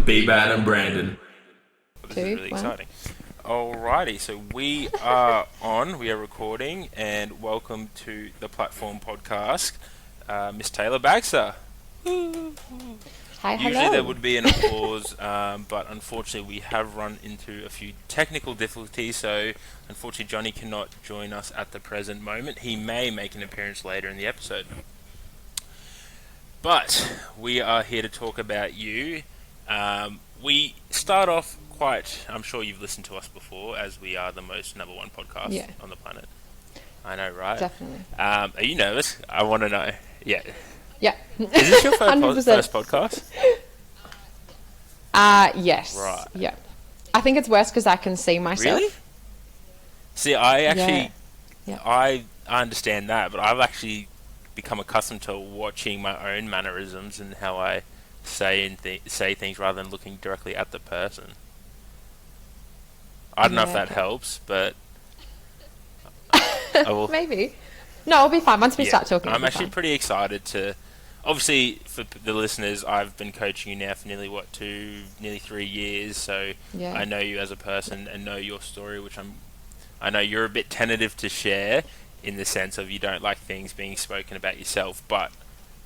B-Bad and Brandon. This is really exciting. Alrighty, so we are recording, and welcome to the Platform Podcast, Miss Taylor Bagster. Hi, hello. Usually there would be an applause, but unfortunately we have run into a few technical difficulties, so unfortunately Johnny cannot join us at the present moment. He may make an appearance later in the episode. But we are here to talk about you. We start off quite... I'm sure you've listened to us before, as we are the most number one podcast on the planet. I know, right? Definitely. Are you nervous? I want to know. Yeah. Yeah. Is this your first podcast? Yes. Right. Yeah. I think it's worse because I can see myself. Really? See, I actually... Yeah. I understand that, but I've actually become accustomed to watching my own mannerisms and how I say things rather than looking directly at the person. I don't know if that helps, but I will. Maybe. No, it'll be fine once we start talking. I'm actually pretty excited to. Obviously, for the listeners, I've been coaching you now for nearly 3 years, so I know you as a person and know your story, which I know you're a bit tentative to share in the sense of you don't like things being spoken about yourself, but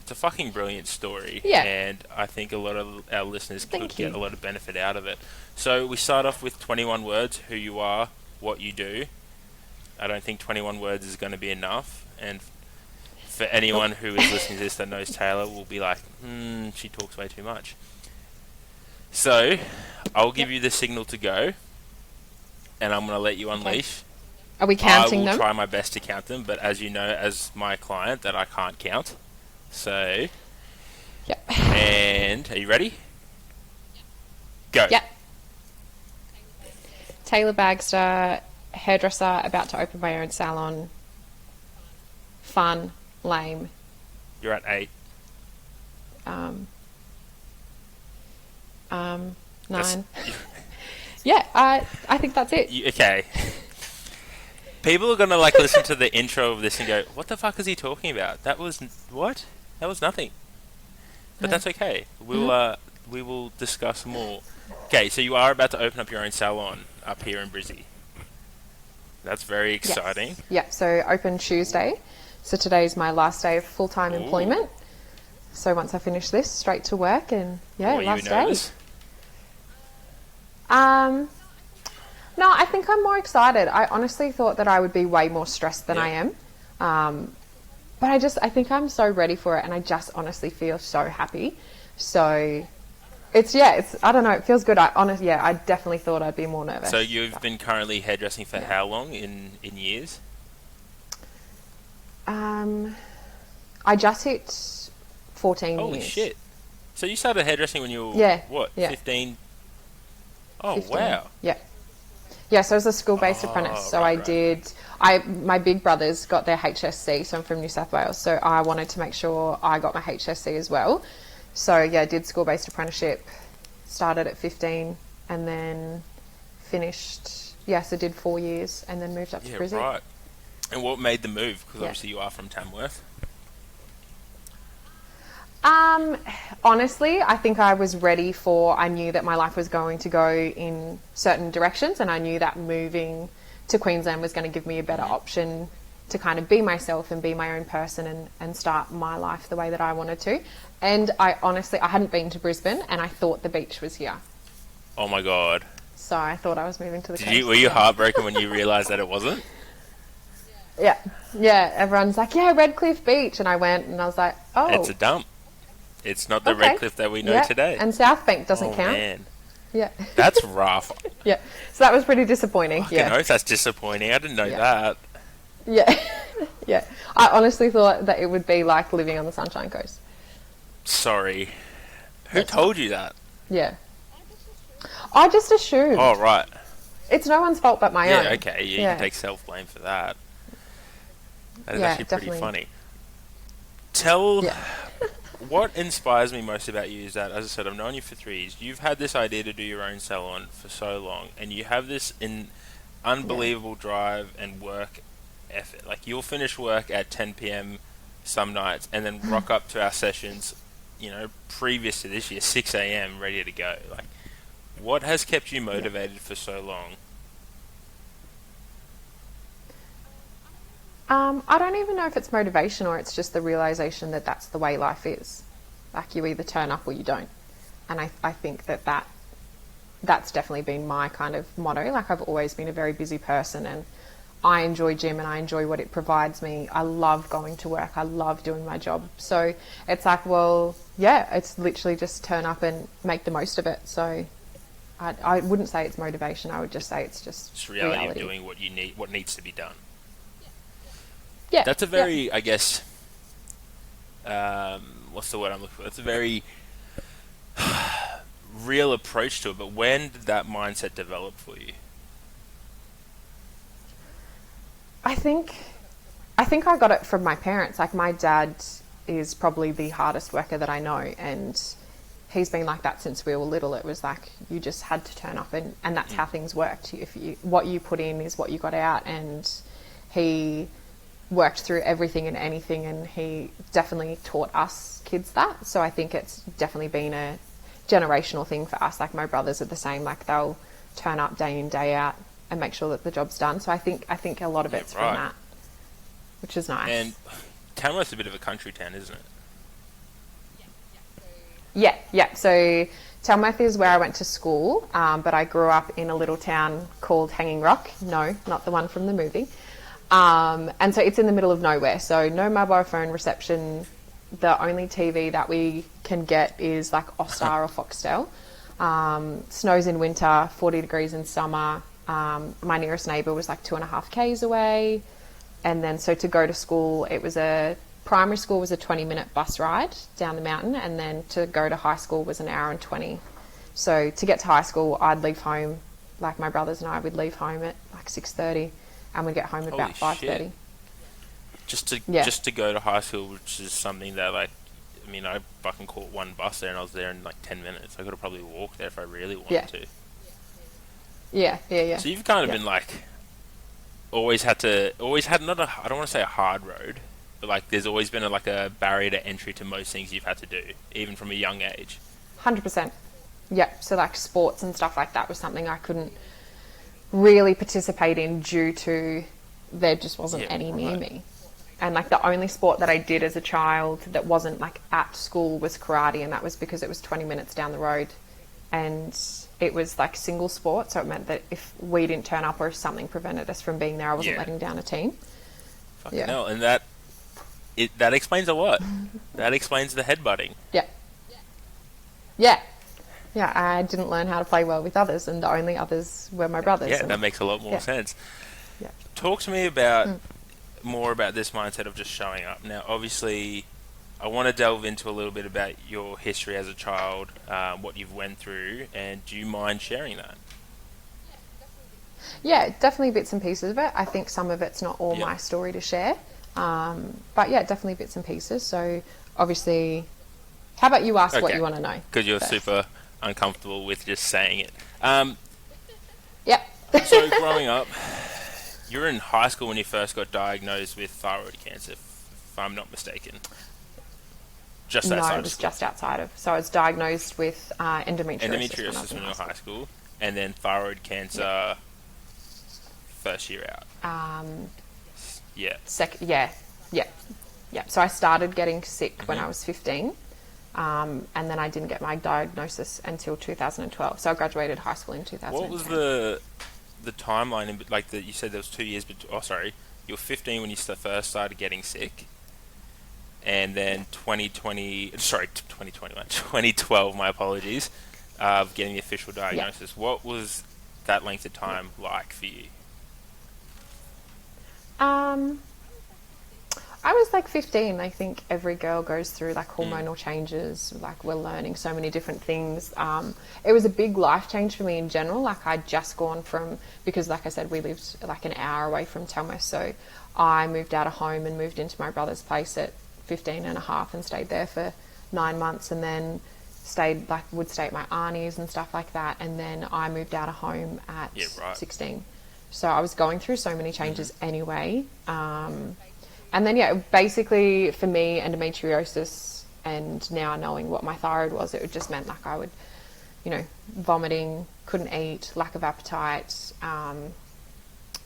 it's a fucking brilliant story, and I think a lot of our listeners could get a lot of benefit out of it. So we start off with 21 words, who you are, what you do. I don't think 21 words is going to be enough, and for anyone who is listening to this that knows Taylor will be like, she talks way too much. So I'll give you the signal to go, and I'm going to let you unleash. Are we counting them? I will try my best to count them, but as you know, as my client, that I can't count. So, and are you ready? Go. Yep. Taylor Bagster, hairdresser, about to open my own salon. Fun, lame. You're at 8. 9. Yeah, I think that's it. Okay. People are gonna listen to the intro of this and go, "What the fuck is he talking about? That was what? That was nothing." But that's okay. We will discuss more. Okay, so you are about to open up your own salon up here in Brizzy. That's very exciting. Yes. Yeah, so open Tuesday. So today's my last day of full-time employment. So once I finish this, straight to work, and last day. No, I think I'm more excited. I honestly thought that I would be way more stressed than I am. But I think I'm so ready for it, and I just honestly feel so happy. So it's I don't know, it feels good. I definitely thought I'd be more nervous. So you've been currently hairdressing for how long in years? I just hit 14 years. Holy shit. So you started hairdressing when you were, 15? Oh, 15. Wow. Yeah. Yeah, so I was a school-based apprentice. So my big brothers got their HSC, so I'm from New South Wales. So I wanted to make sure I got my HSC as well. So I did school-based apprenticeship, started at 15, and then finished, so did 4 years, and then moved up to Brisbane. Right. And what made the move? Because obviously you are from Tamworth. Honestly, I think I was ready I knew that my life was going to go in certain directions, and I knew that moving to Queensland was going to give me a better option to kind of be myself and be my own person and start my life the way that I wanted to. And I hadn't been to Brisbane, and I thought the beach was here. Oh my God. So I thought I was moving to the coast. Were you heartbroken when you realised that it wasn't? Yeah. Everyone's like, Redcliffe Beach. And I went and I was like, oh. It's a dump. It's not the Redcliffe that we know today. And South Bank doesn't count. Man. Yeah. That's rough. Yeah. So that was pretty disappointing. Fucking oath, that's disappointing. I didn't know that. Yeah. Yeah. I honestly thought that it would be like living on the Sunshine Coast. Sorry. Who told you that? Yeah. I just assumed. Oh, right. It's no one's fault but my own. Yeah, okay. You can take self-blame for that. That is actually pretty funny. What inspires me most about you is that, as I said, I've known you for 3 years. You've had this idea to do your own salon for so long, and you have this unbelievable drive and work effort. Like, you'll finish work at 10 p.m. some nights and then rock up to our sessions previous to this year, 6 a.m. ready to go. Like, what has kept you Yeah. motivated for so long? I don't even know if it's motivation or it's just the realization that that's the way life is. Like, you either turn up or you don't. And I think that's definitely been my kind of motto. Like, I've always been a very busy person, and I enjoy gym and I enjoy what it provides me. I love going to work. I love doing my job. So it's like, well, yeah, it's literally just turn up and make the most of it. So I wouldn't say it's motivation. I would just say it's just It's reality reality. of doing what needs to be done. Yeah. That's a Yeah. very, I guess, what's the word I'm looking for? It's a very real approach to it. But when did that mindset develop for you? I think I got it from my parents. Like, my dad is probably the hardest worker that I know, and he's been like that since we were little. It was like you just had to turn up, and that's how things worked. What you put in is what you got out, and he worked through everything and anything, and he definitely taught us kids that. So I think it's definitely been a generational thing for us. Like, my brothers are the same. Like, they'll turn up day in, day out and make sure that the job's done. So I think a lot of it's from that, which is nice. And Tamworth's a bit of a country town, isn't it? Yeah. So Tamworth is where I went to school, but I grew up in a little town called Hanging Rock. No, not the one from the movie. And so it's in the middle of nowhere. So no mobile phone reception. The only TV that we can get is like Austar or Foxtel. Snows in winter, 40 degrees in summer. My nearest neighbour was like 2.5 k's away. And then so to go to school, primary school was a 20-minute bus ride down the mountain, and then to go to high school was an hour and 20. So to get to high school, I'd leave home, like my brothers and I would leave home at like 6:30, and we'd get home at about 5:30. Just to go to high school, which is something that, like, I mean, I fucking caught one bus there and I was there in like 10 minutes. I could have probably walked there if I really wanted to. Yeah. So you've kind of been like, always had not a, I don't want to say a hard road, but like there's always been a barrier to entry to most things you've had to do, even from a young age. 100%. Yeah. So like sports and stuff like that was something I couldn't really participate in due to there just wasn't any near me. And like the only sport that I did as a child that wasn't like at school was karate, and that was because it was 20 minutes down the road, and it was like single sport, so it meant that if we didn't turn up or if something prevented us from being there, I wasn't letting down a team. Fucking hell, and that explains a lot. That explains the headbutting. Yeah, I didn't learn how to play well with others, and the only others were my brothers. Yeah, that makes a lot more sense. Yeah. Talk to me about more about this mindset of just showing up. Now, obviously, I want to delve into a little bit about your history as a child, what you've went through, and do you mind sharing that? Yeah, definitely bits and pieces of it. I think some of it's not all my story to share, but yeah, definitely bits and pieces. So obviously, how about you ask what you want to know? Because you're super uncomfortable with just saying it. Yep. So growing up, you were in high school when you first got diagnosed with thyroid cancer, if I'm not mistaken. Just outside of school. No, it was just outside of. So I was diagnosed with endometriosis. Endometriosis when you were in high school, and then thyroid cancer first year out. Yeah. So I started getting sick when I was 15, and then I didn't get my diagnosis until 2012. So I graduated high school in 2010. What was the timeline? You said there was 2 years, but you were 15 when you first started getting sick, and then 2012, my apologies, of getting the official diagnosis. What was that length of time like for you? I was like 15. I think every girl goes through like hormonal changes. Like, we're learning so many different things. It was a big life change for me in general. Like, I'd just gone because like I said, we lived like an hour away from Tamworth. So I moved out of home and moved into my brother's place at 15 and a half and stayed there for 9 months, and then would stay at my auntie's and stuff like that. And then I moved out of home at 16. So I was going through so many changes anyway. And then, basically for me, endometriosis and now knowing what my thyroid was, it just meant like I would, vomiting, couldn't eat, lack of appetite,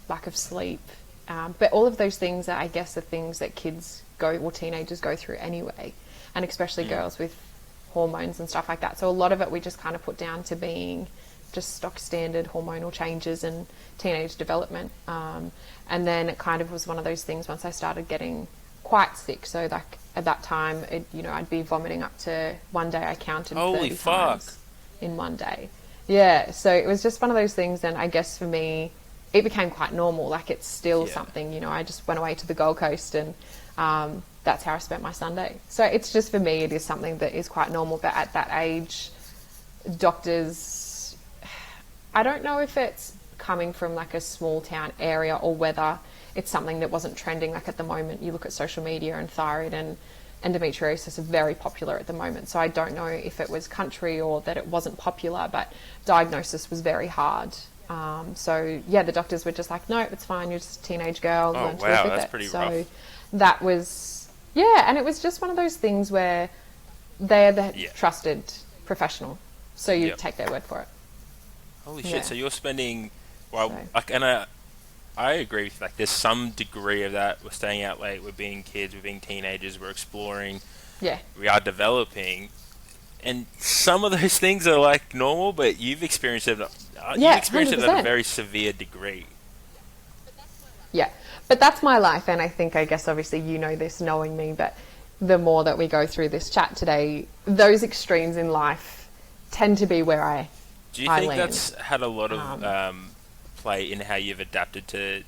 lack of sleep. But all of those things are, I guess, the things that teenagers go through anyway, and especially girls with hormones and stuff like that. So a lot of it we just kind of put down to being just stock standard hormonal changes and teenage development. And then it kind of was one of those things once I started getting quite sick. So like at that time, I'd be vomiting up to one day I counted 30 times in one day. Yeah, so it was just one of those things, and I guess for me, it became quite normal. Like it's still something, I just went away to the Gold Coast and that's how I spent my Sunday. So it's just, for me, it is something that is quite normal. But at that age, doctors, I don't know if it's coming from like a small town area or whether it's something that wasn't trending. Like at the moment, you look at social media and thyroid and endometriosis are very popular at the moment. So I don't know if it was country or that it wasn't popular, but diagnosis was very hard. So yeah, the doctors were just like, no, it's fine. You're just a teenage girl. Oh, learn to wow, live with that's it. pretty so rough. That was, and it was just one of those things where they're the trusted professional. So you take their word for it. Holy shit. So you're spending, I agree with you. Like, there's some degree of that. We're staying out late. We're being kids. We're being teenagers. We're exploring. Yeah. We are developing. And some of those things are, like, normal, but you've experienced it. You've experienced 100%. it at a very severe degree. Yeah. But that's my life. And I guess, obviously, this knowing me. But the more that we go through this chat today, those extremes in life tend to be where I land. Do you think that's had a lot of play in how you've adapted to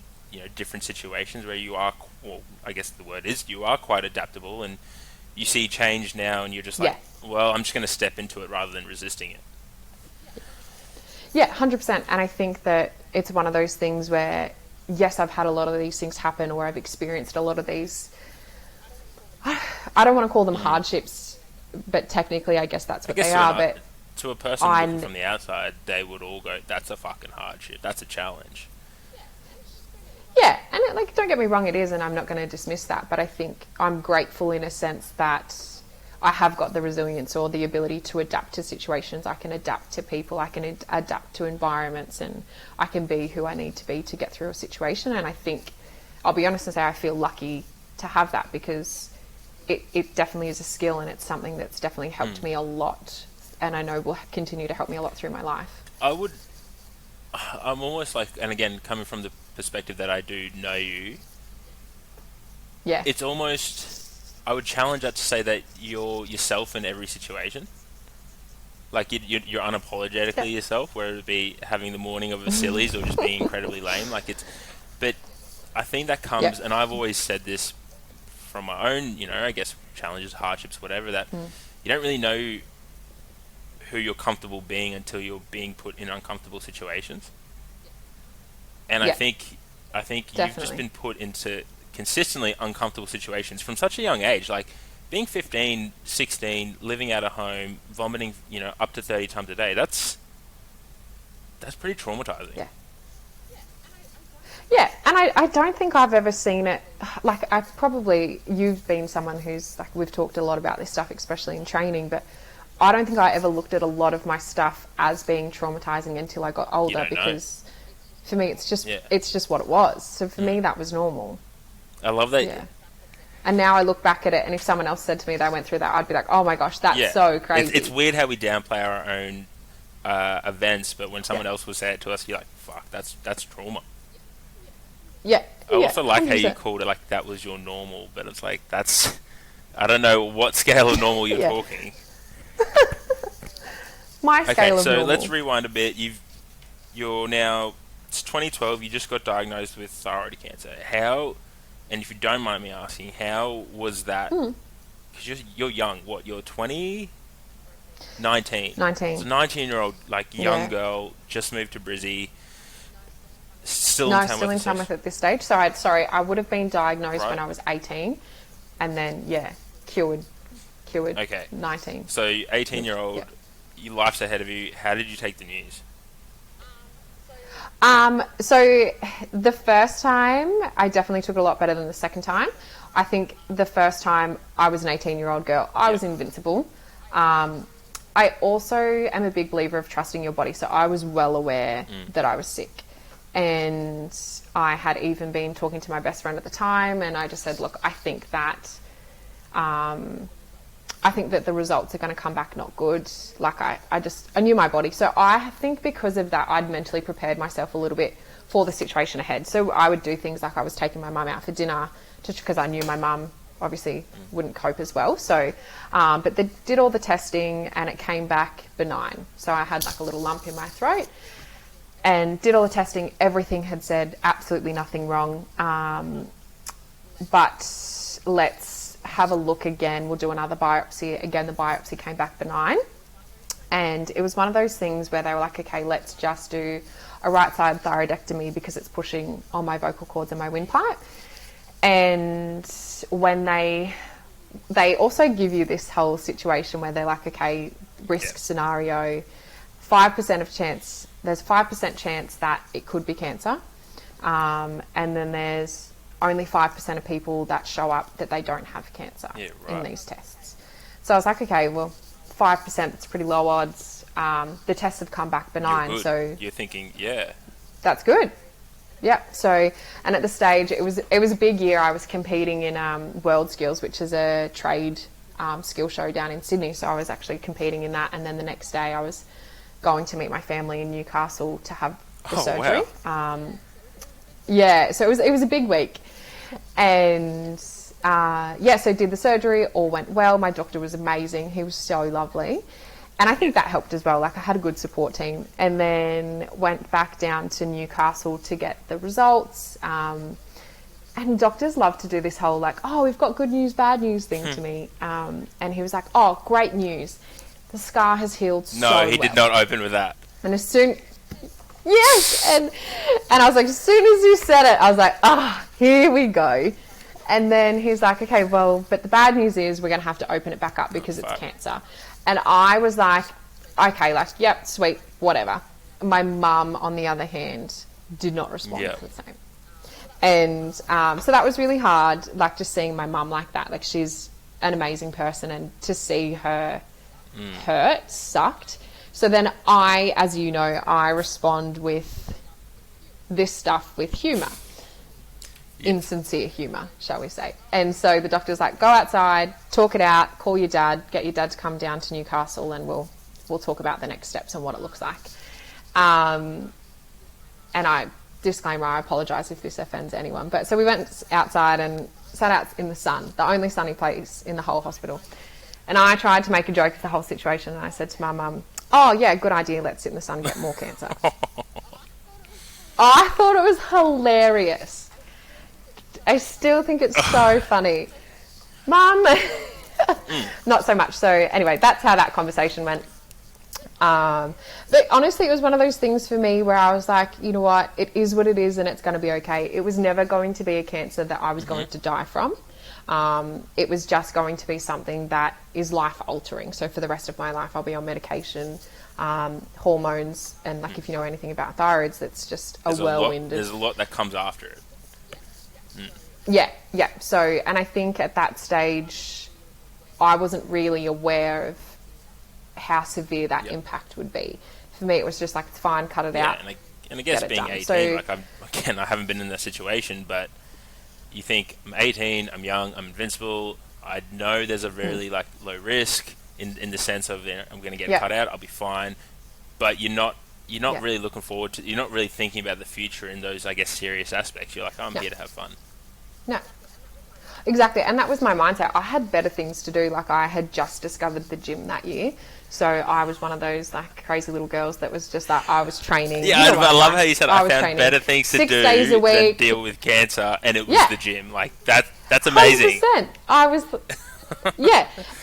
different situations where you are, well, I guess the word is you are quite adaptable, and you see change now and you're just like, well, I'm just going to step into it rather than resisting it? Yeah, 100%. And I think that it's one of those things where, yes, I've had a lot of these things happen, or I've experienced a lot of these, I don't want to call them hardships, but technically I guess that's what they are. But to a person looking from the outside, they would all go, that's a fucking hardship. That's a challenge. Yeah, and don't get me wrong, it is, and I'm not going to dismiss that, but I think I'm grateful in a sense that I have got the resilience or the ability to adapt to situations. I can adapt to people, I can adapt to environments, and I can be who I need to be to get through a situation. And I think, I'll be honest and say I feel lucky to have that, because it definitely is a skill, and it's something that's definitely helped me a lot, and I know will continue to help me a lot through my life. I'm almost like, and again, coming from the perspective that I do know you, it's almost, I would challenge that to say that you're yourself in every situation. Like you're unapologetically yourself, whether it be having the morning of a sillies or just being incredibly lame. But I think that comes, and I've always said this from my own, I guess challenges, hardships, whatever, that you don't really know who you're comfortable being until you're being put in uncomfortable situations. And I think you've just been put into consistently uncomfortable situations from such a young age. Like being 15, 16, living out of home, vomiting, up to 30 times a day. That's pretty traumatizing. Yeah, and I don't think I've ever seen it, like you've been someone who's, like, we've talked a lot about this stuff, especially in training, but I don't think I ever looked at a lot of my stuff as being traumatizing until I got older, because for me it's just what it was. So for me that was normal. I love that. Yeah. And now I look back at it, and if someone else said to me they went through that, I'd be like, oh my gosh, that's so crazy. It's weird how we downplay our own events, but when someone else will say it to us, you're like, fuck, that's trauma. Yeah. I also like 100%. How you called it like that was your normal, but it's like, I don't know what scale of normal you're talking. My scale of normal. So let's rewind a bit. You're now, it's 2012, you just got diagnosed with thyroid cancer. How, and if you don't mind me asking, how was that? Because you're young, what, you're 20? 19. So 19-year-old, like, young girl, just moved to Brizzy. Still in Tamworth at this stage. So I would have been diagnosed when I was 18, and then cured. Okay. 19. So 18-year-old, your life's ahead of you. How did you take the news? So the first time, I definitely took it a lot better than the second time. I think the first time I was an 18-year-old girl, I was invincible. I also am a big believer of trusting your body. So I was well aware that I was sick. And I had even been talking to my best friend at the time, and I just said, look, I think that the results are going to come back not good. Like I knew my body. So I think because of that, I'd mentally prepared myself a little bit for the situation ahead. So I would do things like I was taking my mum out for dinner just because I knew my mum obviously wouldn't cope as well. So, but they did all the testing and it came back benign. So I had like a little lump in my throat and did all the testing. Everything had said absolutely nothing wrong. But let's have a look again. We'll do another biopsy. Again, the biopsy came back benign. And it was one of those things where they were like, okay, let's just do a right side thyroidectomy because it's pushing on my vocal cords and my windpipe. And when they also give you this whole situation where they're like, okay, risk scenario, 5% of chance, there's 5% chance that it could be cancer. And then there's only 5% of people that show up that they don't have cancer in these tests. So I was like, okay, well, 5%, that's pretty low odds. The tests have come back benign. So you're thinking, that's good. Yeah. So, and at the stage, it was a big year. I was competing in World Skills, which is a trade skill show down in Sydney. So I was actually competing in that. And then the next day I was going to meet my family in Newcastle to have the surgery. Wow. So it was a big week. And so did the surgery, all went well. My doctor was amazing. He was so lovely. And I think that helped as well. Like I had a good support team, and then went back down to Newcastle to get the results. And doctors love to do this whole like, oh, we've got good news, bad news thing to me. And he was like, oh, great news. The scar has healed so well. No, he did not open with that. And as soon... Yes! And I was like, as soon as you said it, I was like, here we go. And then he's like, okay, well, but the bad news is we're going to have to open it back up because it's cancer. And I was like, okay, like, yep, sweet, whatever. My mum, on the other hand, did not respond to the same. And so that was really hard, like just seeing my mum like that. Like she's an amazing person, and to see her hurt sucked. So then I, as you know, I respond with this stuff with humour. Insincere humour, shall we say. And so the doctor's like, go outside, talk it out, call your dad, get your dad to come down to Newcastle, and we'll talk about the next steps and what it looks like. And disclaimer, I apologise if this offends anyone. But so we went outside and sat out in the sun, the only sunny place in the whole hospital. And I tried to make a joke of the whole situation, and I said to my mum, oh yeah, good idea, let's sit in the sun and get more cancer. I thought it was hilarious. I still think it's so funny. Mum! Not so much. So anyway, that's how that conversation went. But honestly, it was one of those things for me where I was like, you know what, it is what it is and it's going to be okay. It was never going to be a cancer that I was going to die from. It was just going to be something that is life altering. So for the rest of my life, I'll be on medication, hormones, and like if you know anything about thyroids, that's just there's a lot that comes after it. Yeah. So, and I think at that stage, I wasn't really aware of how severe that impact would be. For me, it was just like, it's fine, cut it out. And I guess being 18, like I haven't been in that situation, but you think, I'm 18, I'm young, I'm invincible, I know there's a really like low risk in the sense of I'm going to get cut out, I'll be fine. But you're not really looking forward to, you're not really thinking about the future in those, I guess, serious aspects. You're like, I'm here to have fun. No, exactly. And that was my mindset. I had better things to do. Like I had just discovered the gym that year. So I was one of those like crazy little girls that was just like, I was training. Yeah, I love how you said I found better things to do 6 days a week than deal with cancer, and it was the gym. Like that's amazing. 100%. I was...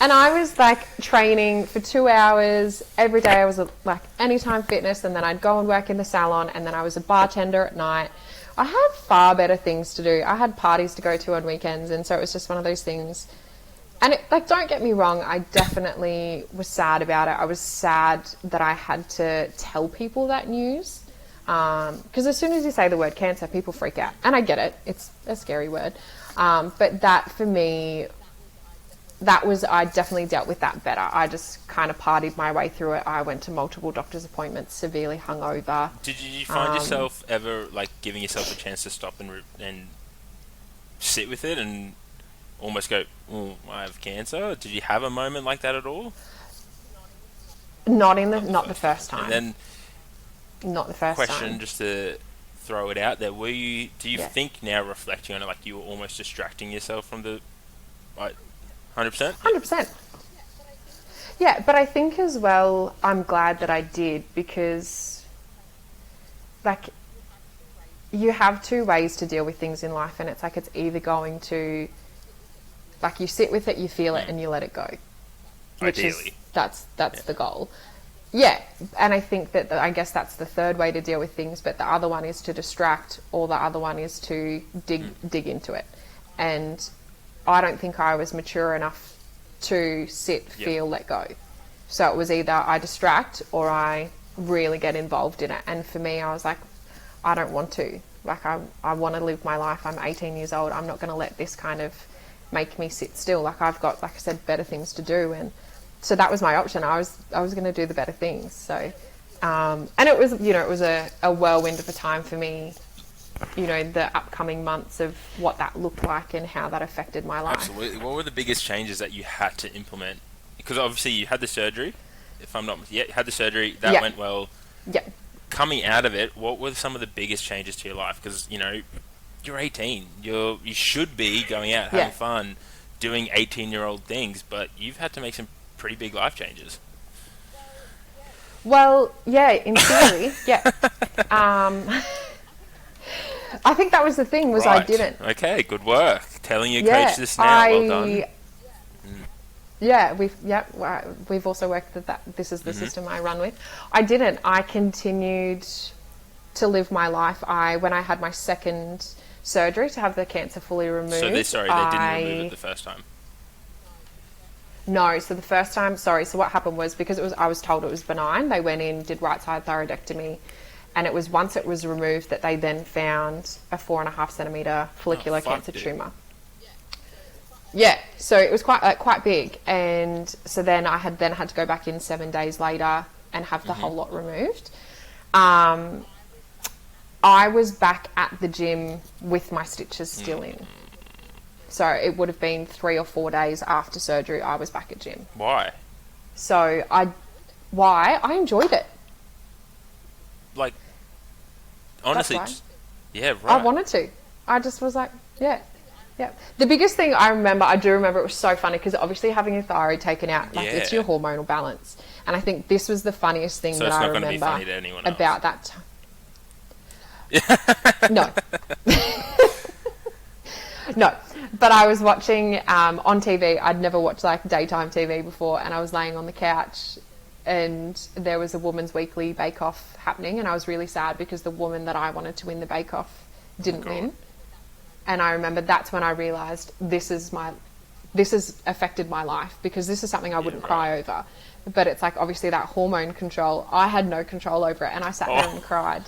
and I was like training for 2 hours every day. I was like Anytime Fitness, and then I'd go and work in the salon, and then I was a bartender at night. I had far better things to do. I had parties to go to on weekends, and so it was just one of those things. And it, like, don't get me wrong, I definitely was sad about it. I was sad that I had to tell people that news. Because as soon as you say the word cancer, people freak out. And I get it. It's a scary word. But that, for me, I definitely dealt with that better. I just kind of partied my way through it. I went to multiple doctor's appointments, severely hungover. Did you find yourself ever, like, giving yourself a chance to stop and sit with it and almost go, oh, I have cancer? Did you have a moment like that at all? Not the first time. And then, not the first question, time. just to throw it out there, do you think now, reflecting on it, like you were almost distracting yourself from the, like, 100%? 100%. Yeah, but I think as well, I'm glad that I did, because, like, you have two ways to deal with things in life, and it's like, it's either going to, like, you sit with it, you feel it, and you let it go. Ideally. That's the goal. Yeah, and I think that I guess that's the third way to deal with things, but the other one is to distract, or the other one is to dig into it. And I don't think I was mature enough to sit, feel, let go. So it was either I distract or I really get involved in it. And for me, I was like, I don't want to. Like, I want to live my life. I'm 18 years old. I'm not going to let this kind of make me sit still. Like, I've got, like I said, better things to do. And so that was my option. I was going to do the better things. So, and it was, it was a whirlwind of a time for me, the upcoming months of what that looked like and how that affected my life. Absolutely. What were the biggest changes that you had to implement? Because obviously you had the surgery, if I'm not, you had the surgery, that went well. Yeah. Coming out of it, what were some of the biggest changes to your life? Because, you're 18. You should be going out, having fun, doing 18-year-old things, but you've had to make some pretty big life changes. Well, yeah, in theory, yeah. I think that was the thing, was right. I didn't. Okay, good work. Telling your coach this now, well done. Yeah, we've also worked with that. This is the system I run with. I didn't. I continued to live my life. When I had my second surgery to have the cancer fully removed. So they didn't remove it the first time? No, so the first time, so what happened was, because I was told it was benign, they went in, did right side thyroidectomy, and it was once it was removed that they then found a 4.5 centimetre follicular cancer tumour. Yeah, so it was quite big, and so then I had to go back in 7 days later and have the whole lot removed. I was back at the gym with my stitches still in. So it would have been 3 or 4 days after surgery I was back at gym. Why? So I enjoyed it. Like, honestly, yeah, right. I wanted to. I just was like, yeah. The biggest thing I do remember, it was so funny, because obviously having your thyroid taken out, like, it's your hormonal balance. And I think this was the funniest thing that I remember about that time. No. No. But I was watching on TV. I'd never watched like daytime TV before, and I was laying on the couch, and there was a woman's weekly bake-off happening, and I was really sad because the woman that I wanted to win the bake-off didn't win. And I remember that's when I realised this has affected my life, because this is something I wouldn't cry over. But it's like, obviously, that hormone control, I had no control over it, and I sat there and cried.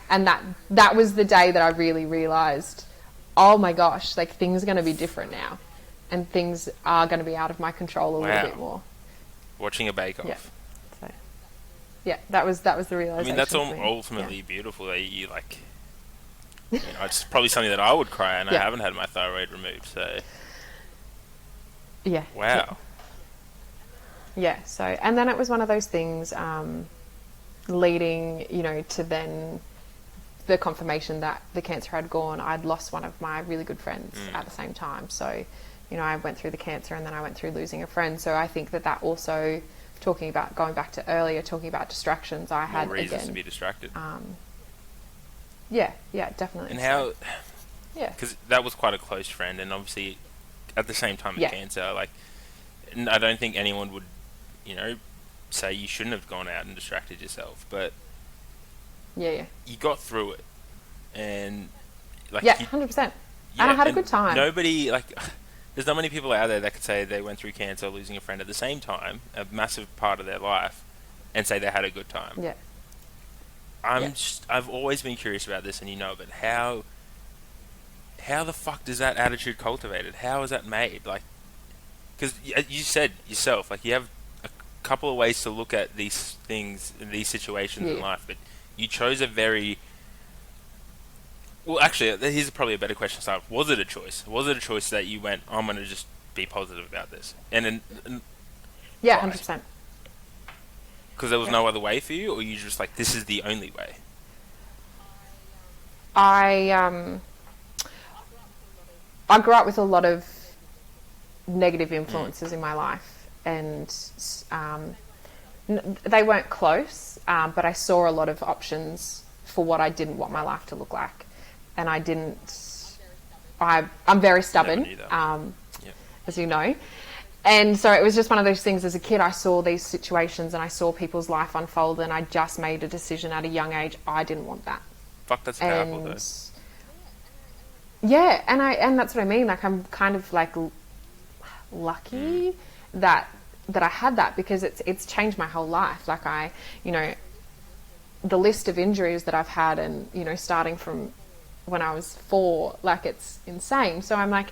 And that was the day that I really realised, oh my gosh, like, things are going to be different now, and things are going to be out of my control a little bit more. Watching a bake-off. Yeah. So, yeah, that was the realisation. I mean, that's ultimately beautiful that you like. It's probably something that I would cry, and I haven't had my thyroid removed, so. Yeah. Wow. Yeah. So, and then it was one of those things, leading, to then the confirmation that the cancer had gone. I'd lost one of my really good friends at the same time. So, I went through the cancer, and then I went through losing a friend. So I think that also, going back to earlier, talking about distractions, I had reasons to be distracted. Yeah, definitely. And how? Yeah. Because that was quite a close friend, and obviously, at the same time, cancer. Like, and I don't think anyone would, say you shouldn't have gone out and distracted yourself, but. Yeah. You got through it, and like 100%. And I had a good time. Nobody there's not many people out there that could say they went through cancer, losing a friend at the same time, a massive part of their life, and say they had a good time. Yeah. 100%. Yeah. And nobody like there's not many people out there that could say they went through cancer, losing a friend at the same time, a massive part of their life, and say they had a good time. 100%. And nobody like there's not many people out there that could say they went through cancer, losing a friend at the same time, a massive part of their life, and say they had a good time. Yeah. I've always been curious about this, and you know, but how the fuck does that attitude cultivated? How is that made? Like, because you said yourself, like, you have a couple of ways to look at these things, these situations in life, but you chose a very... Well, actually, here's probably a better question to start. Was it a choice? Was it a choice that you went, I'm going to just be positive about this? And yeah, 100%. Because there was no other way for you, or you just like, this is the only way? I grew up with a lot of negative influences in my life, and they weren't close, but I saw a lot of options for what I didn't want my life to look like, and I'm very stubborn, as you know, and so it was just one of those things. As a kid, I saw these situations and I saw people's life unfold, and I just made a decision at a young age. I didn't want that. Fuck, that's powerful, though. Yeah, and that's what I mean. Like, I'm kind of like lucky that I had that, because it's changed my whole life. Like, the list of injuries that I've had, and starting from when I was 4, like, it's insane. So I'm like,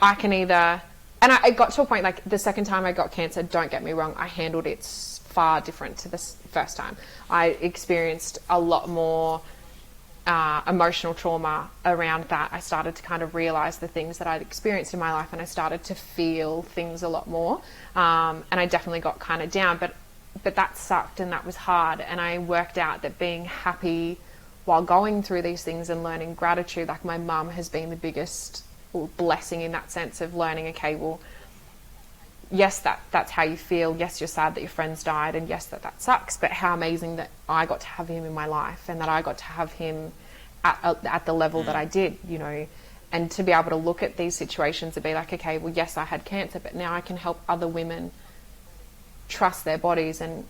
I can either, and I got to a point, like, the second time I got cancer, don't get me wrong, I handled it far different to the first time. I experienced a lot more emotional trauma around that. I started to kind of realize the things that I'd experienced in my life, and I started to feel things a lot more. And I definitely got kind of down, but that sucked, and that was hard. And I worked out that being happy while going through these things and learning gratitude, like, my mum has been the biggest blessing in that sense of learning, okay, well, yes, that's how you feel. Yes, you're sad that your friends died, and yes, that sucks, but how amazing that I got to have him in my life, and that I got to have him at the level that I did, and to be able to look at these situations and be like, okay, well, yes, I had cancer, but now I can help other women trust their bodies and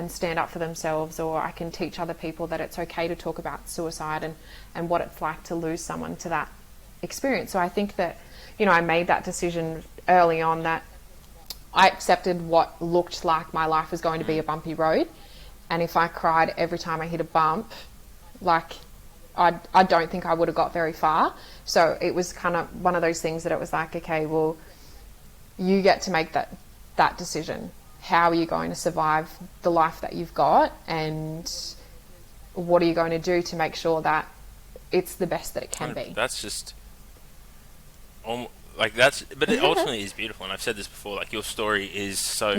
stand up for themselves, or I can teach other people that it's okay to talk about suicide and what it's like to lose someone to that experience. So I think that, I made that decision early on, that I accepted what looked like my life was going to be a bumpy road. And if I cried every time I hit a bump, like, I don't think I would have got very far. So it was kind of one of those things that it was like, okay, well, you get to make that decision. How are you going to survive the life that you've got? And what are you going to do to make sure that it's the best that it can be? That's just... Like, but it ultimately is beautiful, and I've said this before, like, your story is so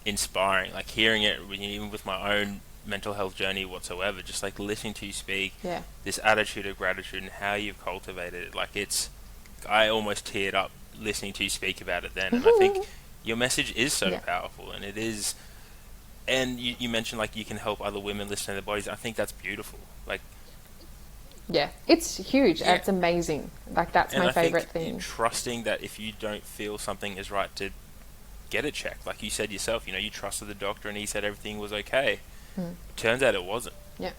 inspiring. Like, hearing it, even with my own mental health journey whatsoever, just like listening to you speak, this attitude of gratitude and how you've cultivated it, like, I almost teared up listening to you speak about it then, and I think your message is so powerful, and it is, and you mentioned, like, you can help other women listen to their bodies. I think that's beautiful. Like, yeah, it's huge. It's amazing. Like, that's my favorite thing. Trusting that if you don't feel something is right, to get it checked. Like you said yourself, you trusted the doctor and he said everything was okay. Turns out it wasn't. Yeah.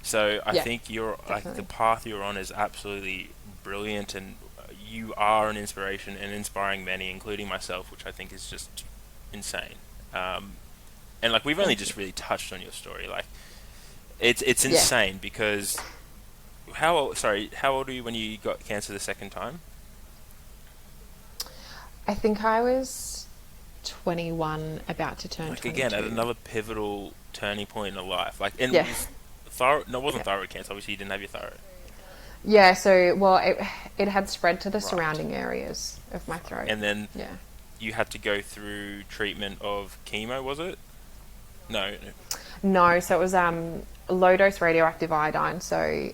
So I think the path you're on is absolutely brilliant, and you are an inspiration and inspiring many, including myself, which I think is just insane. And like, we've only just really touched on your story. Like, it's insane because... How old are you when you got cancer the second time? I think I was 21, about to turn 22. Again, at another pivotal turning point in your life. Like, and it wasn't thyroid cancer. Obviously, you didn't have your thyroid. Yeah, so, well, it had spread to the surrounding areas of my throat. And then you had to go through treatment of chemo, was it? No. No, so it was low-dose radioactive iodine. So,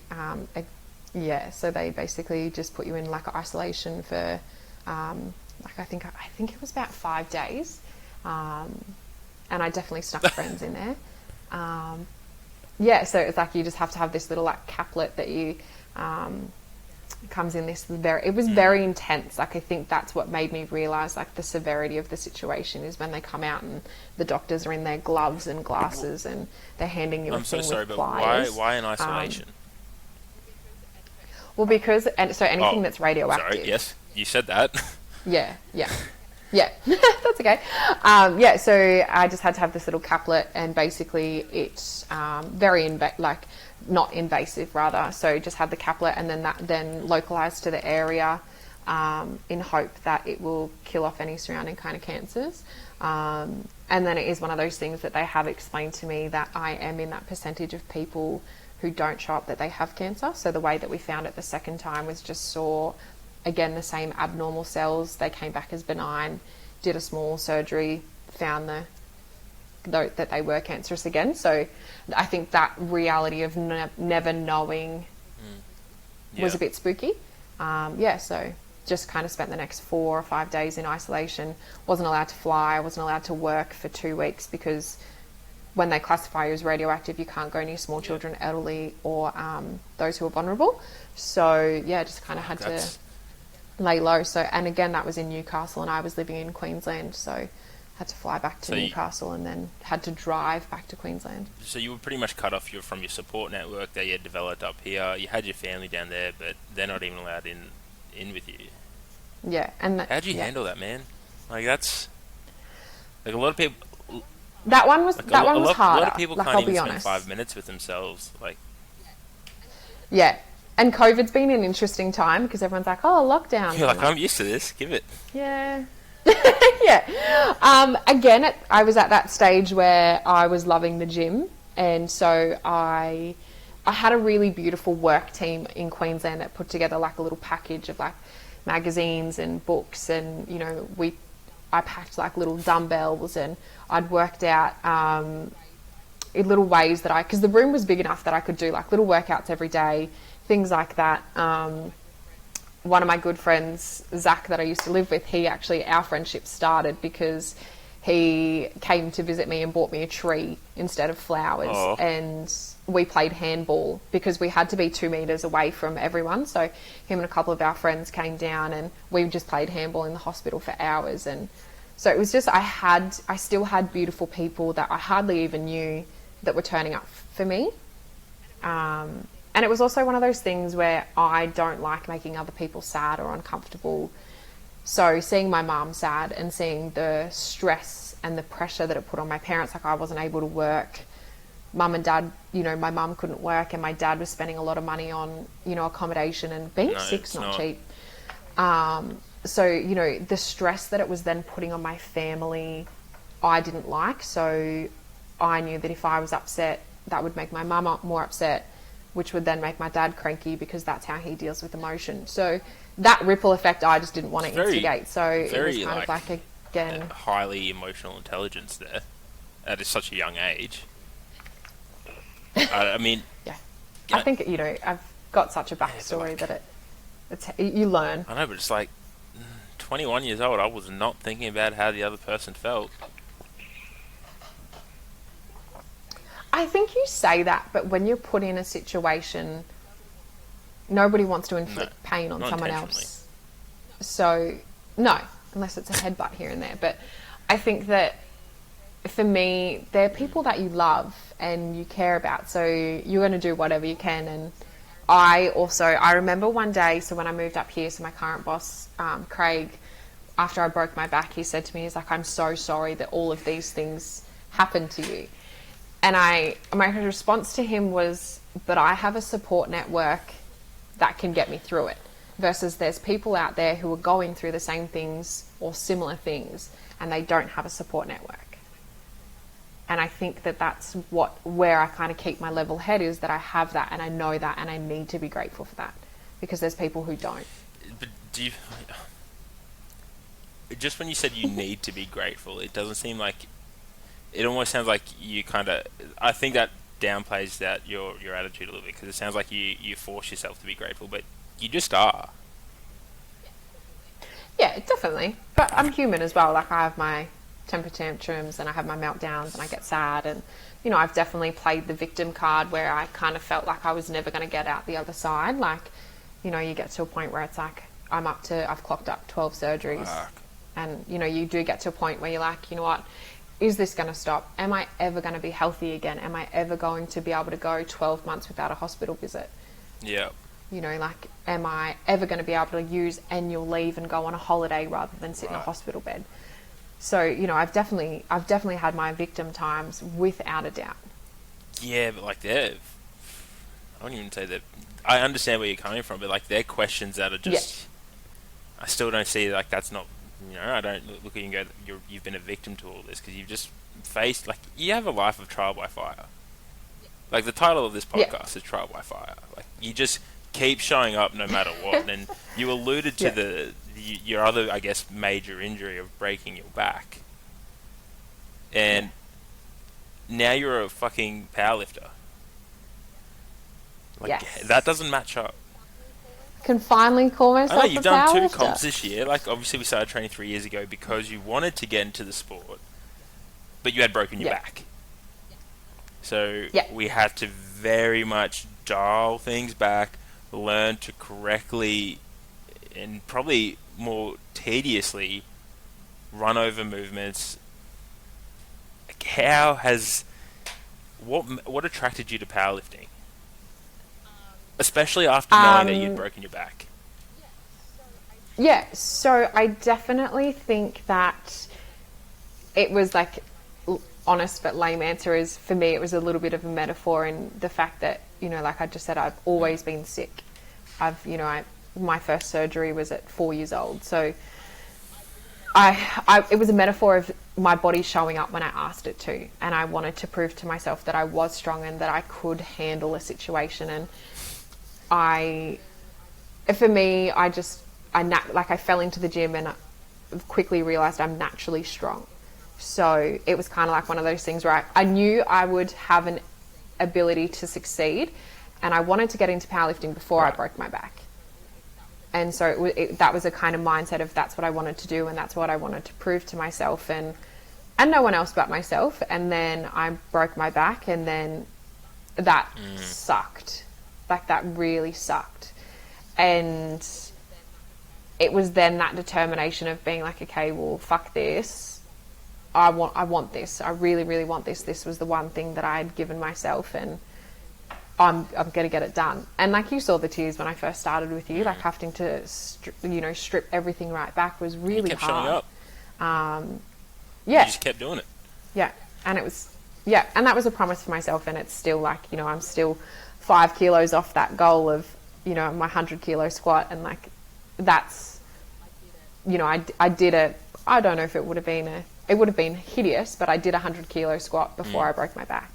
so they basically just put you in, like, isolation for, I think it was about 5 days. And I definitely snuck friends in there. So it's like you just have to have this little, like, caplet that you... comes in this it was very intense. Like, I think that's what made me realize, like, the severity of the situation is when they come out and the doctors are in their gloves and glasses and they're handing you a thing with pliers. Why in isolation? Well, because anything that's radioactive. Sorry, yes, you said that. Yeah. Yeah, that's okay. So I just had to have this little caplet, and basically it's very not invasive rather. So just had the caplet, and then localized to the area in hope that it will kill off any surrounding kind of cancers. And then it is one of those things that they have explained to me that I am in that percentage of people who don't show up that they have cancer. So the way that we found it the second time was just saw, again, the same abnormal cells. They came back as benign, did a small surgery, found that they were cancerous again. So I think that reality of never knowing was a bit spooky. So just kind of spent the next 4 or 5 days in isolation. Wasn't allowed to fly, wasn't allowed to work for 2 weeks, because when they classify you as radioactive, you can't go near small children, elderly, or those who are vulnerable. So just kind of had to lay low. So, and again, that was in Newcastle, and I was living in Queensland, so had to fly back to Newcastle and then had to drive back to Queensland. So you were pretty much cut off from your support network that you had developed up here. You had your family down there, but they're not even allowed in with you. Yeah, and how'd you handle that, man? Like, that's like a lot of people. That one was harder. A lot of people can't even spend honest. 5 minutes with themselves. Like, yeah. And COVID's been an interesting time because everyone's like, oh, lockdown. You're like, I'm used to this. Give it. Yeah. Again, I was at that stage where I was loving the gym. And so I had a really beautiful work team in Queensland that put together like a little package of like magazines and books. And, I packed like little dumbbells, and I'd worked out in little ways that because the room was big enough that I could do like little workouts every day, things like that. One of my good friends, Zach, that I used to live with, our friendship started because he came to visit me and bought me a tree instead of flowers. And we played handball because we had to be 2 meters away from everyone. So him and a couple of our friends came down, and we just played handball in the hospital for hours. And so it was just, I still had beautiful people that I hardly even knew that were turning up for me. And it was also one of those things where I don't like making other people sad or uncomfortable. So seeing my mum sad and seeing the stress and the pressure that it put on my parents, like I wasn't able to work. Mum and dad, my mum couldn't work, and my dad was spending a lot of money on, accommodation, and being sick's not cheap. So, the stress that it was then putting on my family, I didn't like. So I knew that if I was upset, that would make my mum more upset, which would then make my dad cranky because that's how he deals with emotion. So that ripple effect, I just didn't want to instigate. So it was kind of like, again, highly emotional intelligence there at such a young age. I mean, I think, I've got such a backstory that it's you learn. I know, but it's like 21 years old, I was not thinking about how the other person felt. I think you say that, but when you're put in a situation, nobody wants to inflict pain on someone else. So, no, unless it's a headbutt here and there. But I think that for me, they're people that you love and you care about. So you're going to do whatever you can. And I remember one day, so when I moved up here, so my current boss, Craig, after I broke my back, he said to me, he's like, I'm so sorry that all of these things happened to you. And my response to him was, but I have a support network that can get me through it. Versus there's people out there who are going through the same things or similar things, and they don't have a support network. And I think that that's where I kind of keep my level head, is that I have that and I know that, and I need to be grateful for that, because there's people who don't. But do you... Just when you said you need to be grateful, it doesn't seem like... It almost sounds like you kind of... I think that downplays your attitude a little bit, because it sounds like you force yourself to be grateful, but you just are. Yeah, definitely. But I'm human as well. Like, I have my temper tantrums and I have my meltdowns and I get sad, and I've definitely played the victim card where I kind of felt like I was never going to get out the other side. Like, you get to a point where it's like I've clocked up 12 surgeries. And you do get to a point where you're like, you know what, is this going to stop? Am I ever going to be healthy again? Am I ever going to be able to go 12 months without a hospital visit? Yeah. like, am I ever going to be able to use annual leave and go on a holiday rather than sit in a hospital bed? So, I've definitely had my victim times without a doubt. Yeah, but like I don't even say that. I understand where you're coming from, but like they're questions that are just. I still don't see like that's not. I don't look at you and go, you've been a victim to all this because you've just faced like you have a life of trial by fire. Like the title of this podcast is Trial by Fire. Like you just keep showing up no matter what. And you alluded to your other, I guess, major injury of breaking your back. And now you're a fucking powerlifter. Like that doesn't match up. Can finally call myself I know you've done 2 powerlifter. comps this year. Like obviously we started training 3 years ago because you wanted to get into the sport, but you had broken your back. So we had to very much dial things back, learn to correctly and probably more tediously run over movements. How has what attracted you to powerlifting, especially after knowing that you'd broken your back? Yeah, so I definitely think that it was like, honest but lame answer is, for me it was a little bit of a metaphor in the fact that, like I just said, I've always been sick. My first surgery was at 4 years old, so it was a metaphor of my body showing up when I asked it to, and I wanted to prove to myself that I was strong and that I could handle a situation. And I fell into the gym and I quickly realized I'm naturally strong. So it was kind of like one of those things where I knew I would have an ability to succeed, and I wanted to get into powerlifting before I broke my back. And so that was a kind of mindset of that's what I wanted to do, and that's what I wanted to prove to myself and no one else but myself. And then I broke my back, and then that sucked. Like that really sucked. And it was then that determination of being like, okay, well, fuck this. I want this. I really, really want this. This was the one thing that I had given myself, and I'm going to get it done. And like you saw the tears when I first started with you, like having to, strip everything right back was really kept hard. Showing up. You just kept doing it. Yeah. And it was, and that was a promise for myself. And it's still like, I'm still 5 kilos off that goal of, my 100 kilo squat. And like, that's, I did it. I don't know if it would have been hideous, but I did a 100 kilo squat before I broke my back.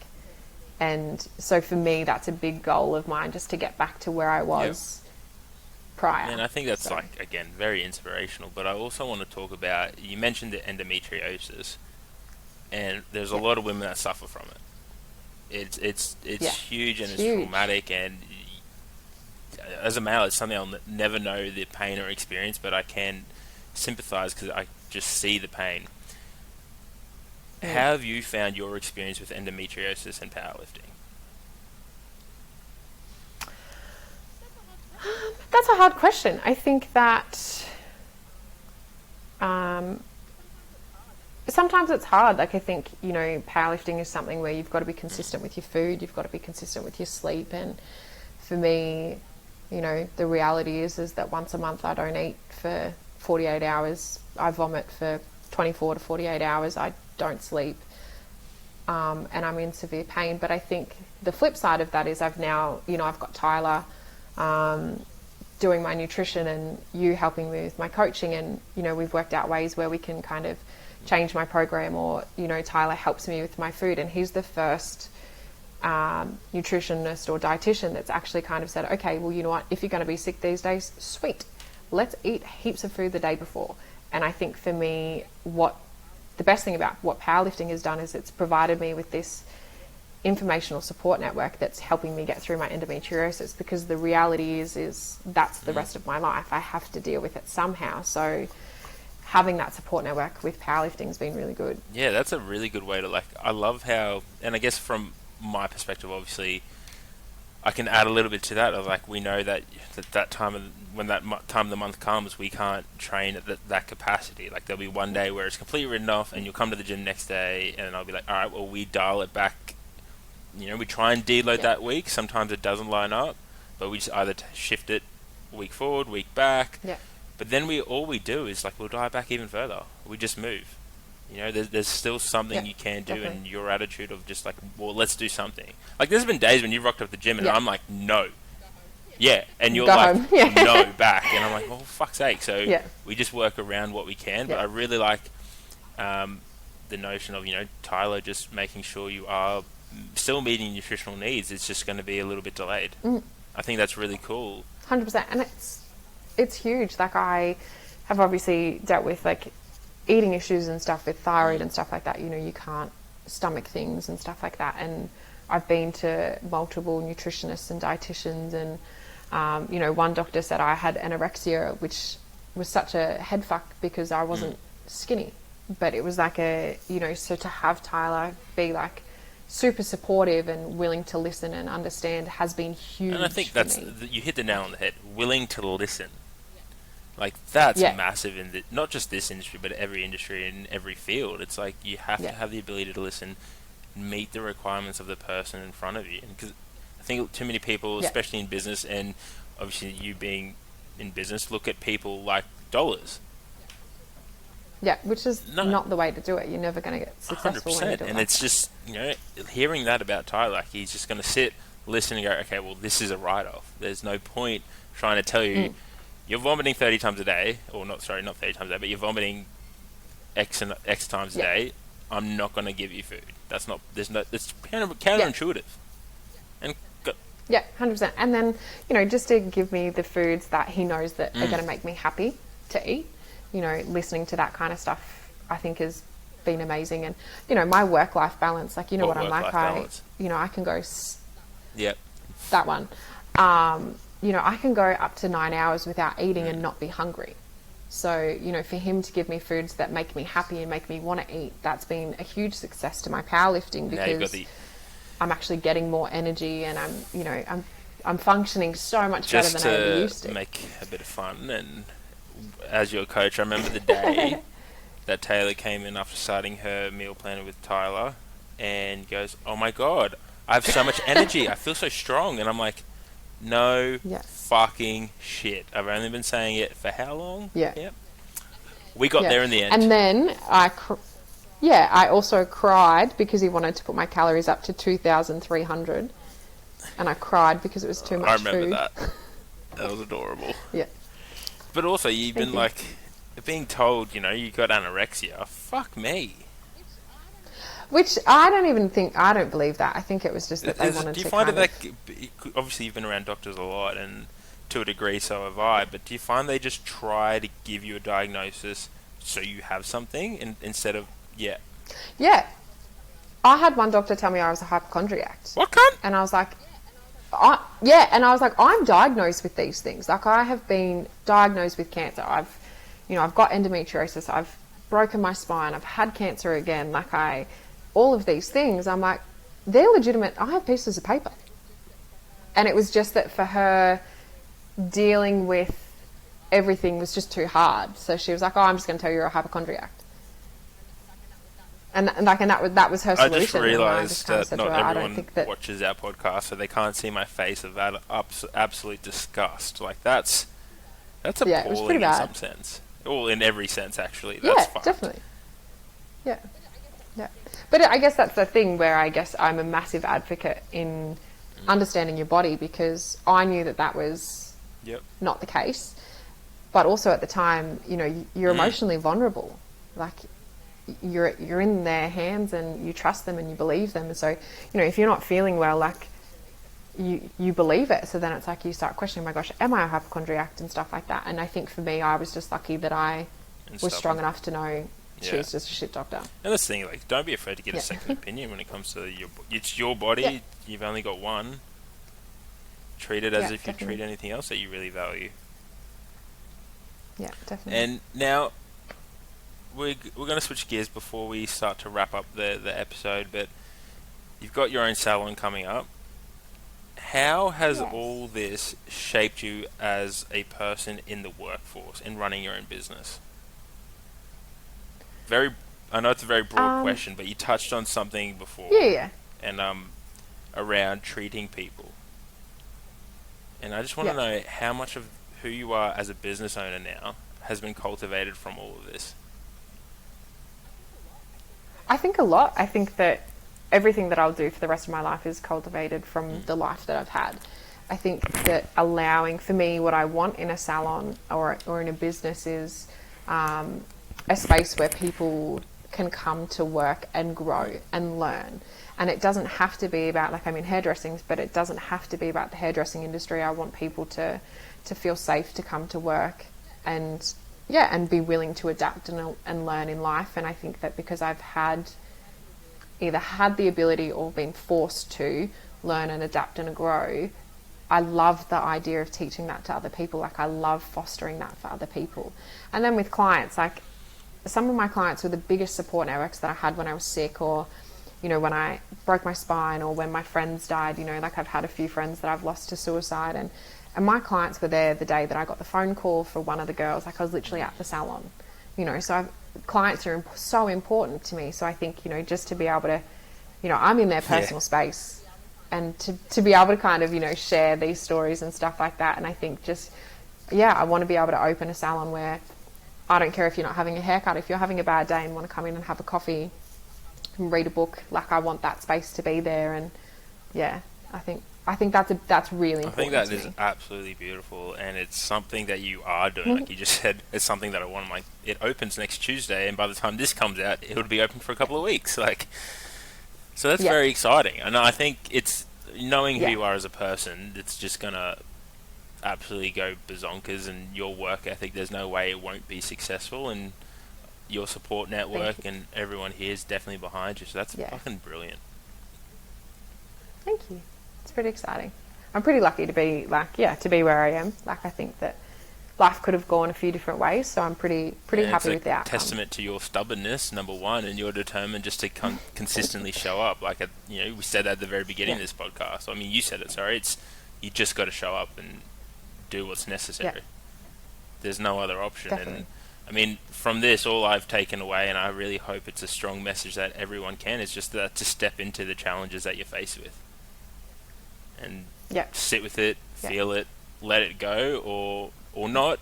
And so for me, that's a big goal of mine, just to get back to where I was prior. And I think that's like, again, very inspirational. But I also want to talk about, you mentioned the endometriosis, and there's a lot of women that suffer from it. It's huge, and it's traumatic, and as a male, it's something I'll never know the pain or experience, but I can sympathize because I just see the pain. How have you found your experience with endometriosis and powerlifting? That's a hard question. I think that sometimes it's hard. Like I think, powerlifting is something where you've got to be consistent with your food, you've got to be consistent with your sleep. And for me, the reality is that once a month I don't eat for 48 hours. I vomit for 24 to 48 hours. I don't sleep, and I'm in severe pain. But I think the flip side of that is I've now, I've got Tyler doing my nutrition and you helping me with my coaching, and we've worked out ways where we can kind of change my program, or Tyler helps me with my food, and he's the first nutritionist or dietitian that's actually kind of said, okay, well, you know what, if you're going to be sick these days, sweet, let's eat heaps of food the day before. And I think for me, the best thing about what powerlifting has done is it's provided me with this informational support network that's helping me get through my endometriosis, because the reality is that's the rest of my life. I have to deal with it somehow. So having that support network with powerlifting has been really good. Yeah, that's a really good way to I love how, and I guess from my perspective, obviously, I can add a little bit to that of we know that when that time of the month comes, we can't train at that capacity. There'll be one day where it's completely written off, and you'll come to the gym next day, and I'll be like, all right, well, we dial it back. We try and deload that week. Sometimes it doesn't line up, but we just either shift it week forward, week back. Yeah. But then all we do is like we'll dial back even further. We just move. You know, there's still something you can do, definitely. and your attitude of just like, well, let's do something. Like there's been days when you've rocked up the gym and I'm like, no. Yeah, and you're Go like, home. Yeah. no, back. And I'm like, oh, fuck's sake. So we just work around what we can. But I really like the notion of, you know, Tyler, just making sure you are still meeting nutritional needs. It's just going to be a little bit delayed. I think that's really cool. 100%. And it's huge. Like, I have obviously dealt with, like, eating issues and stuff with thyroid and stuff like that. You know, you can't stomach things and stuff like that. And I've been to multiple nutritionists and dietitians, and you know, one doctor said I had anorexia, which was such a head fuck because I wasn't skinny. But it was like so to have Tyler be like super supportive and willing to listen and understand has been huge. And I think you hit the nail on the head. Willing to listen. Like, that's massive in not just this industry, but every industry in every field. It's like you have to have the ability to listen, meet the requirements of the person in front of you. Because I think too many people, especially in business, and obviously you being in business, look at people like dollars. Yeah, which is not the way to do it. You're never going to get successful 100%. when you do it. And it's just, you know, hearing that about Tyler, like, he's just going to sit, listen, and go, okay, well, this is a write-off. There's no point trying to tell you, you're vomiting 30 times a day, or not 30 times a day, but you're vomiting X times a day. I'm not going to give you food. It's counterintuitive. And yeah, 100%. And then, you know, just to give me the foods that he knows that are going to make me happy to eat, you know, listening to that kind of stuff, I think has been amazing. And, you know, my work-life balance, like, you know what I'm like, I can go... That one. You know, I can go up to 9 hours without eating and not be hungry. So, you know, for him to give me foods that make me happy and make me want to eat, that's been a huge success to my powerlifting, because I'm actually getting more energy, and I'm functioning so much better than I ever used to. Just to make a bit of fun, and as your coach, I remember the day that Taylor came in after starting her meal planner with Tyler and goes, oh my God, I have so much energy. I feel so strong. And I'm like, no fucking shit. I've only been saying it for how long? Yeah. We got there in the end. And then I also cried because he wanted to put my calories up to 2,300. And I cried because it was too much food. I remember that. That was adorable. Yeah. But also, you've been like, being told, you know, you got anorexia. Fuck me. Which I don't believe that. I think it was just that they wanted to. Do you find it obviously you've been around doctors a lot, and to a degree so have I, but do you find they just try to give you a diagnosis so you have something instead of, Yeah. I had one doctor tell me I was a hypochondriac. What kind? And I was like, I'm diagnosed with these things. Like, I have been diagnosed with cancer. I've got endometriosis. I've broken my spine. I've had cancer again. All of these things, I'm like, they're legitimate. I have pieces of paper. And it was just that for her, dealing with everything was just too hard. So she was like, oh, I'm just going to tell you you're a hypochondriac. And that was her solution. I just realised that not everyone watches our podcast, so they can't see my face of absolute disgust. Like, that's appalling it was pretty bad. In some sense. Well, in every sense, actually. That's fucked. Definitely. Yeah. But I guess that's the thing where I guess I'm a massive advocate in understanding your body, because I knew that was not the case. But also at the time, you know, you're emotionally vulnerable. Like, you're in their hands and you trust them and you believe them. And so, you know, if you're not feeling well, like, you believe it. So then it's like you start questioning, my gosh, am I a hypochondriac and stuff like that? And I think for me, I was just lucky that I was strong enough to know she was just a shit doctor. And that's the thing, like, don't be afraid to get a second opinion when it comes to it's your body. You've only got one. Treat it as if you treat anything else that you really value. Yeah, definitely. And now we're going to switch gears before we start to wrap up the episode, but you've got your own salon coming up. How has all this shaped you as a person in the workforce, in running your own business? I know it's a very broad question, but you touched on something before. Yeah. And around treating people. And I just want to know how much of who you are as a business owner now has been cultivated from all of this. I think a lot. I think that everything that I'll do for the rest of my life is cultivated from the life that I've had. I think that allowing, for me, what I want in a salon or in a business is a space where people can come to work and grow and learn. And it doesn't have to be about, like, I'm in hairdressing, but it doesn't have to be about the hairdressing industry. I want people to feel safe to come to work and be willing to adapt and learn in life. And I think that because I've either had the ability or been forced to learn and adapt and grow, I love the idea of teaching that to other people. Like, I love fostering that for other people. And then with clients, like, some of my clients were the biggest support networks that I had when I was sick, or, you know, when I broke my spine, or when my friends died. You know, like, I've had a few friends that I've lost to suicide, and my clients were there the day that I got the phone call for one of the girls. Like, I was literally at the salon, you know. So clients are so important to me. So I think, you know, just to be able to, you know, I'm in their personal space, and to be able to kind of, you know, share these stories and stuff like that. And I think just, I want to be able to open a salon where I don't care if you're not having a haircut. If you're having a bad day and want to come in and have a coffee and read a book, like, I want that space to be there. And I think that's really important. I think that is absolutely beautiful, and it's something that you are doing. Like you just said, it's something that I want. Like, it opens next Tuesday, and by the time this comes out, it would be open for a couple of weeks. Like, so that's very exciting. And I think it's knowing who you are as a person. It's just gonna absolutely go bazonkers, and your work ethic. There's no way it won't be successful, and your support network and everyone here is definitely behind you. So that's fucking brilliant. Thank you. It's pretty exciting. I'm pretty lucky to be to be where I am. Like, I think that life could have gone a few different ways, so I'm pretty happy with the outcome. Testament to your stubbornness, number one, and you're determined just to consistently show up. Like, you know, we said that at the very beginning of this podcast. I mean, you said it. Sorry, it's you just got to show up and do what's necessary. There's no other option. Definitely. And I mean, from this, all I've taken away, and I really hope it's a strong message that everyone can, is just that to step into the challenges that you're faced with, and sit with it, feel it, let it go, or not,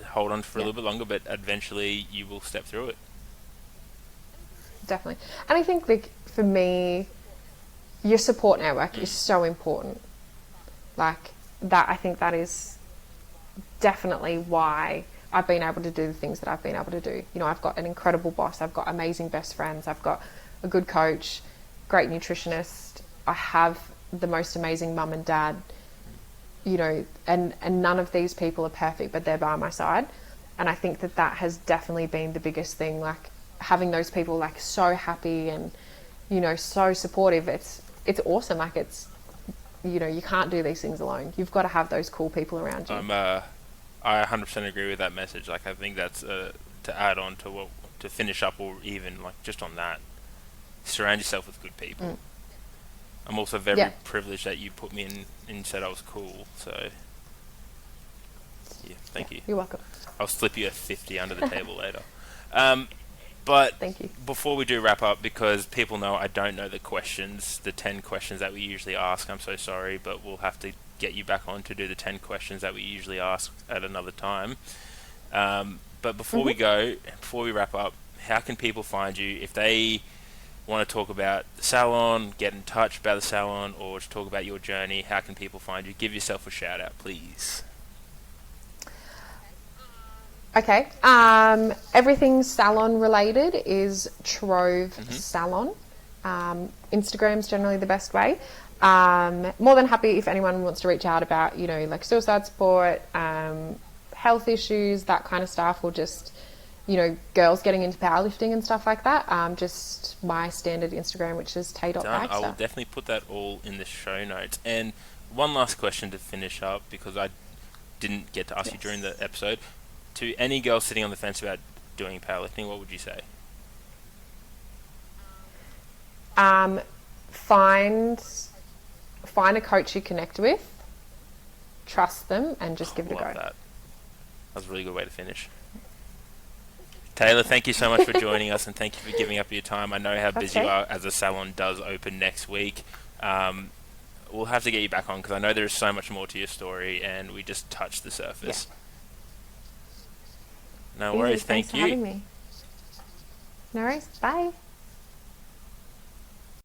hold on for a little bit longer, but eventually you will step through it. Definitely. And I think, like, for me, your support network is so important. Like, that, I think that is definitely why I've been able to do the things that I've been able to do. You know, I've got an incredible boss, I've got amazing best friends, I've got a good coach, great nutritionist, I have the most amazing mum and dad, you know, and none of these people are perfect, but they're by my side. And I think that has definitely been the biggest thing, like, having those people, like, so happy and, you know, so supportive. It's awesome. Like, it's, you know, you can't do these things alone. You've got to have those cool people around you. I 100% agree with that message. Like, I think that's to add on to to finish up, or even, like, just on that, surround yourself with good people. I'm also very privileged that you put me in and said I was cool. So, thank you. You're welcome. I'll slip you a 50 under the table later. But thank you. Before we do wrap up, because people know I don't know the 10 questions that we usually ask, I'm so sorry, but we'll have to get you back on to do the 10 questions that we usually ask at another time. But before before we wrap up, how can people find you if they want to talk about the salon, get in touch about the salon, or to talk about your journey? How can people find you? Give yourself a shout out, please. Okay. Everything salon related is Trove Salon. Instagram's generally the best way. More than happy if anyone wants to reach out about, you know, like, suicide support, health issues, that kind of stuff, or just, you know, girls getting into powerlifting and stuff like that. Just my standard Instagram, which is tay.bagster. I will definitely put that all in the show notes. And one last question to finish up, because I didn't get to ask you during the episode. To any girl sitting on the fence about doing powerlifting, what would you say? Find a coach you connect with, trust them, and just give it a go. That was a really good way to finish. Taylor, thank you so much for joining us, and thank you for giving up your time. I know how busy you are, as the salon does open next week. we'll have to get you back on because I know there's so much more to your story, and we just touched the surface. No worries. Thanks Thank for you. having me. No worries. Bye.